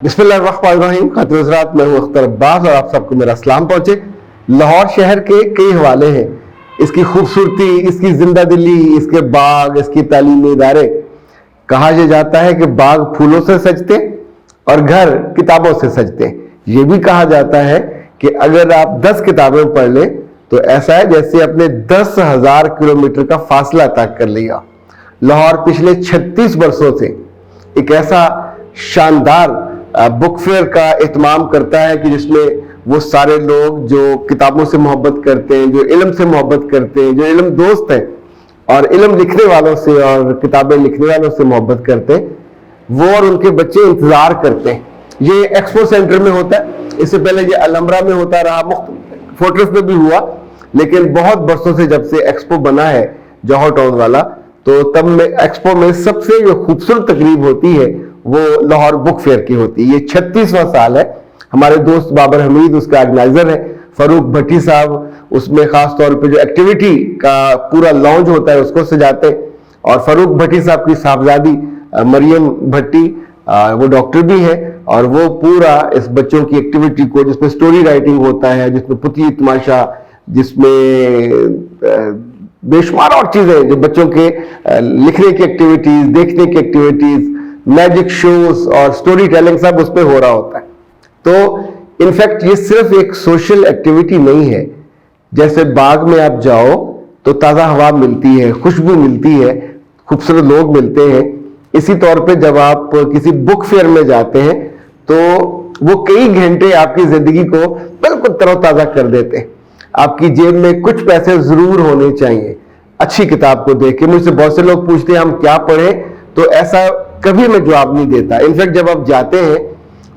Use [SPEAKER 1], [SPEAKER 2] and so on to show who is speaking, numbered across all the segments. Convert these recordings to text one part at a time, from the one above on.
[SPEAKER 1] بسم اللہ الرحمن الرحیم. خاطر حضرات، میں ہوں اختر عباس اور آپ سب کو میرا سلام پہنچے. لاہور شہر کے کئی حوالے ہیں. اس کی خوبصورتی، اس کی زندہ دلی، اس کے باغ، اس کی تعلیمی ادارے. کہا یہ جاتا ہے کہ باغ پھولوں سے سجتے اور گھر کتابوں سے سجتے. یہ بھی کہا جاتا ہے کہ اگر آپ 10 کتابیں پڑھ لیں تو ایسا ہے جیسے اپنے 10,000 کلومیٹر کا فاصلہ طے کر لیا. لاہور پچھلے 36 برسوں سے ایک ایسا شاندار بک فیئر کا اہتمام کرتا ہے کہ جس میں وہ سارے لوگ جو کتابوں سے محبت کرتے ہیں، جو علم سے محبت کرتے ہیں، جو علم دوست ہیں اور علم لکھنے والوں سے اور کتابیں لکھنے والوں سے محبت کرتے ہیں، وہ اور ان کے بچے انتظار کرتے ہیں. یہ ایکسپو سینٹر میں ہوتا ہے. اس سے پہلے یہ الامرا میں ہوتا رہا، مختلف فورٹریس میں بھی ہوا، لیکن بہت برسوں سے جب سے ایکسپو بنا ہے جوہر ٹاؤن والا، تو تب میں ایکسپو میں سب سے جو خوبصورت تقریب ہوتی ہے وہ لاہور بک فیئر کی ہوتی ہے. یہ 36واں سال ہے. ہمارے دوست بابر حمید اس کا آرگنائزر ہے. فاروق بھٹی صاحب اس میں خاص طور پہ جو ایکٹیویٹی کا پورا لانچ ہوتا ہے اس کو سجاتے ہیں. اور فاروق بھٹی صاحب کی صاحبزادی مریم بھٹی، وہ ڈاکٹر بھی ہے، اور وہ پورا اس بچوں کی ایکٹیویٹی کو، جس میں سٹوری رائٹنگ ہوتا ہے، جس میں پتلی تماشا، جس میں بے شمار اور چیزیں، جو بچوں کے لکھنے کی ایکٹیویٹیز، دیکھنے کی ایکٹیویٹیز، میجک شوز اور سٹوری ٹیلنگ سب اس پہ ہو رہا ہوتا ہے. تو انفیکٹ یہ صرف ایک سوشل ایکٹیویٹی نہیں ہے. جیسے باغ میں آپ جاؤ تو تازہ ہوا ملتی ہے، خوشبو ملتی ہے، خوبصورت لوگ ملتے ہیں. اسی طور پہ جب آپ کسی بک فیئر میں جاتے ہیں تو وہ کئی گھنٹے آپ کی زندگی کو بالکل تر و تازہ کر دیتے ہیں. آپ کی جیب میں کچھ پیسے ضرور ہونے چاہیے اچھی کتاب کو دیکھ کے. مجھ سے بہت سے لوگ پوچھتے ہیں ہم کیا پڑھیں، تو ایسا کبھی میں جواب نہیں دیتا. انفیکٹ جب آپ جاتے ہیں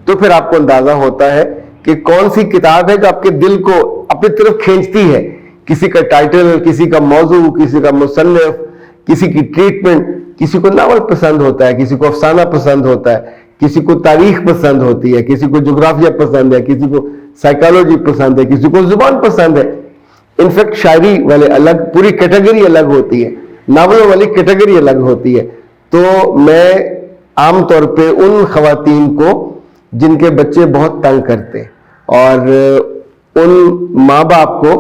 [SPEAKER 1] تو پھر آپ کو اندازہ ہوتا ہے کہ کون سی کتاب ہے جو آپ کے دل کو اپنی طرف کھینچتی ہے. کسی کا ٹائٹل، کسی کا موضوع، کسی کا مصنف، کسی کی ٹریٹمنٹ. کسی کو ناول پسند ہوتا ہے، کسی کو افسانہ پسند ہوتا ہے، کسی کو تاریخ پسند ہوتی ہے، کسی کو جغرافیہ پسند ہے، کسی کو سائیکالوجی پسند ہے، کسی کو زبان پسند ہے. انفیکٹ شاعری والے الگ، پوری کیٹیگری الگ ہوتی ہے، ناولوں والی کیٹیگری الگ ہوتی ہے. تو میں عام طور پہ ان خواتین کو جن کے بچے بہت تنگ کرتے ہیں، اور ان ماں باپ کو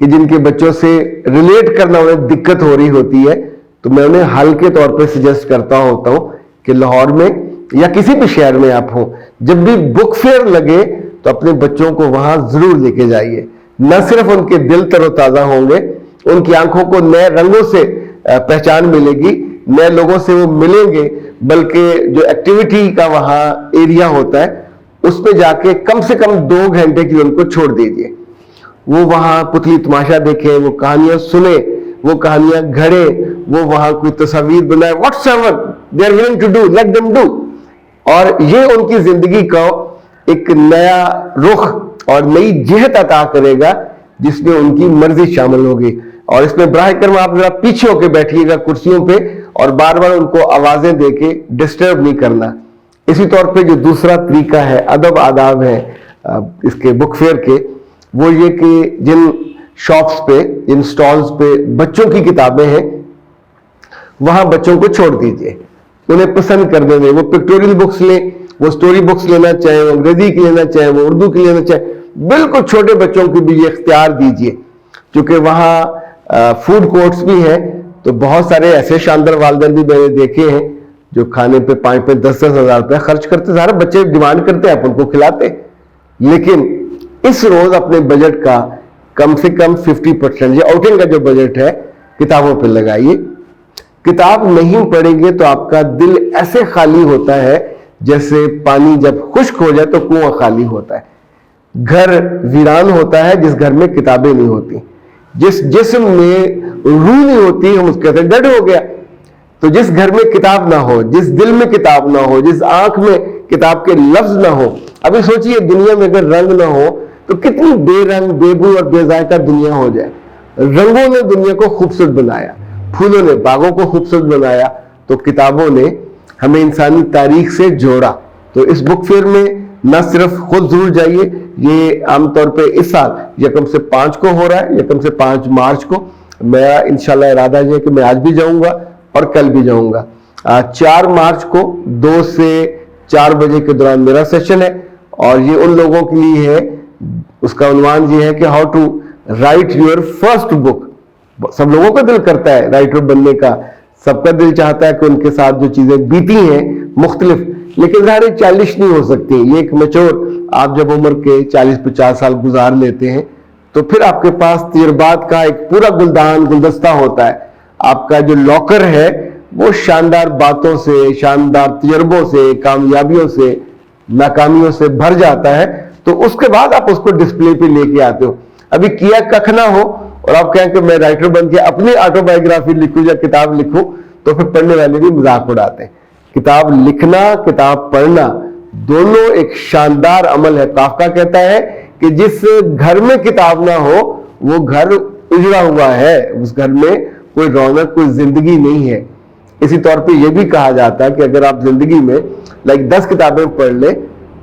[SPEAKER 1] کہ جن کے بچوں سے ریلیٹ کرنا انہیں دقت ہو رہی ہوتی ہے، تو میں انہیں حل کے طور پہ سجیسٹ کرتا ہوتا ہوں کہ لاہور میں یا کسی بھی شہر میں آپ ہوں، جب بھی بک فیئر لگے تو اپنے بچوں کو وہاں ضرور لے کے جائیے. نہ صرف ان کے دل تر و تازہ ہوں گے، ان کی آنکھوں کو نئے رنگوں سے پہچان ملے گی، نئے لوگوں سے وہ ملیں گے، بلکہ جو ایکٹیویٹی کا وہاں ایریا ہوتا ہے اس پہ جا کے کم سے کم 2 گھنٹے کی ان کو چھوڑ دیجیے. وہ وہاں پتلی تماشا دیکھیں، وہ کہانیاں سنیں، وہ کہانیاں گھڑیں، وہ وہاں کوئی تصاویر بنائے. Whatever they are willing to do, let them do. اور یہ ان کی زندگی کا ایک نیا رخ اور نئی جہت عطا کرے گا جس میں ان کی مرضی شامل ہوگی. اور اس میں براہ کرم آپ ذرا پیچھے ہو کے بیٹھیے گا کرسیوں پہ، اور بار بار ان کو آوازیں دے کے ڈسٹرب نہیں کرنا. اسی طور پہ جو دوسرا طریقہ ہے، ادب آداب ہے اس کے بک فیئر کے، وہ یہ کہ جن شاپس پہ، جن سٹالز پہ بچوں کی کتابیں ہیں وہاں بچوں کو چھوڑ دیجئے، انہیں پسند کرنے دیں. وہ پکٹوریل بکس لیں، وہ سٹوری بکس لینا چاہیں، وہ انگریزی کی لینا چاہیں، وہ اردو کی لینا چاہیں، بالکل چھوٹے بچوں کو بھی یہ اختیار دیجئے. کیونکہ وہاں فوڈ کورٹس بھی ہیں، تو بہت سارے ایسے شاندار والدین بھی میں نے دیکھے ہیں جو کھانے پہ 5-10 ہزار روپے خرچ کرتے. سارے بچے ڈیمانڈ کرتے ہیں، آپ ان کو کھلاتے. لیکن اس روز اپنے بجٹ کا کم سے کم 50%، یہ آؤٹنگ کا جو بجٹ ہے، کتابوں پہ لگائیے. کتاب نہیں پڑھیں گے تو آپ کا دل ایسے خالی ہوتا ہے جیسے پانی جب خشک ہو جائے تو کنواں خالی ہوتا ہے. گھر ویران ہوتا ہے جس گھر میں کتابیں نہیں ہوتی. جس جسم میں روح نہیں ہوتی ہم اس کہتے ہیں ڈیڈ ہو گیا. تو جس گھر میں کتاب نہ ہو، جس دل میں کتاب نہ ہو، جس آنکھ میں کتاب کے لفظ نہ ہو. ابھی سوچئے دنیا میں اگر رنگ نہ ہو تو کتنی بے رنگ، بے بو اور بے ذائقہ دنیا ہو جائے. رنگوں نے دنیا کو خوبصورت بنایا، پھولوں نے باغوں کو خوبصورت بنایا، تو کتابوں نے ہمیں انسانی تاریخ سے جوڑا. تو اس بک فیئر میں نہ صرف خود ضرور جائیے، یہ عام طور پہ اس سال 1 سے 5 کو ہو رہا ہے، 1 سے 5 مارچ کو. میرا انشاءاللہ ارادہ ہے کہ میں آج بھی جاؤں گا اور کل بھی جاؤں گا. 4 مارچ کو 2 سے 4 بجے کے دوران میرا سیشن ہے، اور یہ ان لوگوں کے لیے ہے، اس کا عنوان یہ ہے کہ how to write your first book. سب لوگوں کا دل کرتا ہے رائٹر بننے کا، سب کا دل چاہتا ہے کہ ان کے ساتھ جو چیزیں بیتی ہیں مختلف، لیکن ظاہر چالش نہیں ہو سکتی۔ یہ ایک میچور، آپ جب عمر کے 40-50 سال گزار لیتے ہیں تو پھر آپ کے پاس تجربات کا ایک پورا گلدستہ ہوتا ہے۔ آپ کا جو لاکر ہے وہ شاندار باتوں سے، شاندار تجربوں سے، کامیابیوں سے، ناکامیوں سے بھر جاتا ہے۔ تو اس کے بعد آپ اس کو ڈسپلے پہ لے کے آتے ہو۔ ابھی کیا ککھ نہ ہو اور آپ کہیں کہ میں رائٹر بن کے اپنی آٹو بایوگرافی لکھوں یا کتاب لکھوں، تو پھر پڑھنے والے بھی مذاق اڑاتے ہیں۔ کتاب لکھنا، کتاب پڑھنا، دونوں ایک شاندار عمل ہے۔ کافکا کہتا ہے کہ جس گھر میں کتاب نہ ہو وہ گھر اجڑا ہوا ہے، اس گھر میں کوئی رونق، کوئی زندگی نہیں ہے۔ اسی طور پہ یہ بھی کہا جاتا ہے کہ اگر آپ زندگی میں 10 کتابیں پڑھ لیں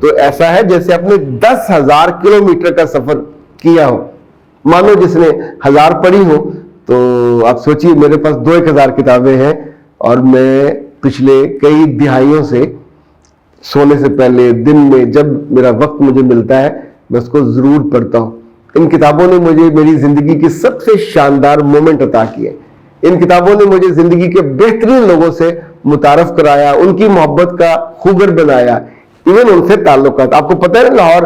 [SPEAKER 1] تو ایسا ہے جیسے آپ نے 10,000 کلومیٹر کا سفر کیا ہو۔ مانو جس نے 1000 پڑھی ہو، تو آپ سوچیے میرے پاس 2,000 کتابیں ہیں، اور میں پچھلے کئی دہائیوں سے سونے سے پہلے دن میں جب میرا وقت مجھے ملتا ہے میں اس کو ضرور پڑھتا ہوں۔ ان کتابوں نے مجھے میری زندگی کی سب سے شاندار مومنٹ عطا کیے۔ ان کتابوں نے مجھے زندگی کے بہترین لوگوں سے متعارف کرایا، ان کی محبت کا خوگر بنایا، ایون ان سے تعلقات۔ آپ کو پتہ ہے لاہور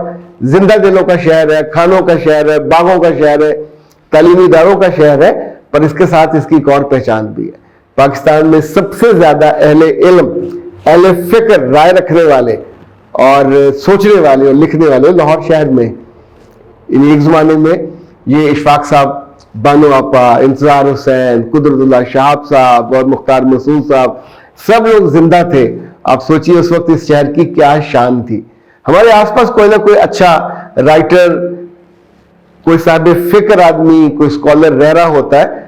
[SPEAKER 1] زندہ دلوں کا شہر ہے، کھانوں کا شہر ہے، باغوں کا شہر ہے، تعلیمی اداروں کا شہر ہے، پر اس کے ساتھ اس کی ایک اور پہچان بھی ہے۔ پاکستان میں سب سے زیادہ اہل علم، اہل فکر، رائے رکھنے والے اور سوچنے والے اور لکھنے والے لاہور شہر میں۔ ایک زمانے میں یہ اشفاق صاحب، بانو آپا، انتظار حسین، قدرت اللہ شہاب صاحب اور مختار مسعود صاحب، سب لوگ زندہ تھے۔ آپ سوچیے اس وقت اس شہر کی کیا شان تھی۔ ہمارے آس پاس کوئی نہ کوئی اچھا رائٹر، کوئی صاحب فکر آدمی، کوئی اسکالر رہ رہا ہوتا ہے،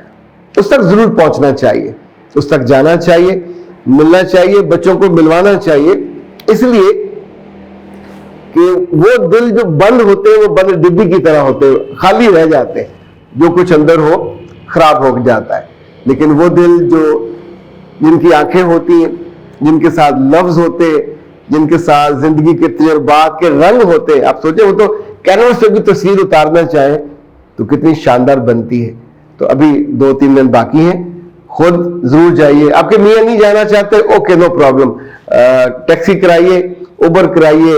[SPEAKER 1] اس تک ضرور پہنچنا چاہیے، اس تک جانا چاہیے، ملنا چاہیے، بچوں کو ملوانا چاہیے، اس لیے کہ وہ دل جو بند ہوتے ہیں وہ بند ڈبی کی طرح ہوتے ہیں، خالی رہ جاتے ہیں، جو کچھ اندر ہو خراب ہو جاتا ہے۔ لیکن وہ دل جن کی آنکھیں ہوتی ہیں، جن کے ساتھ لفظ ہوتے ہیں، جن کے ساتھ زندگی کے تجربات کے رنگ ہوتے ہیں، آپ سوچیں وہ تو کینوس سے بھی تصویر اتارنا چاہیں تو کتنی شاندار بنتی ہے۔ تو ابھی 2-3 دن باقی ہیں، خود ضرور جائیے۔ آپ کے میاں نہیں جانا چاہتے، اوکے نو پرابلم، ٹیکسی کرائیے، اوبر کرائیے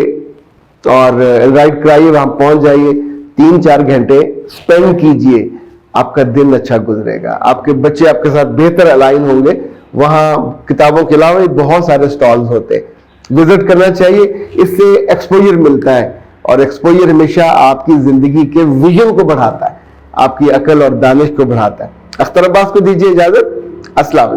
[SPEAKER 1] اور رائڈ کرائیے، وہاں پہنچ جائیے، 3-4 گھنٹے سپینڈ کیجئے، آپ کا دن اچھا گزرے گا، آپ کے بچے آپ کے ساتھ بہتر الائن ہوں گے۔ وہاں کتابوں کے علاوہ بہت سارے سٹالز ہوتے ہیں، وزٹ کرنا چاہیے، اس سے ایکسپوجر ملتا ہے، اور ایکسپوجر ہمیشہ آپ کی زندگی کے ویژن کو بڑھاتا ہے، آپ کی عقل اور دانش کو بڑھاتا ہے۔ اختر عباس کو دیجیے اجازت، السلام علیکم۔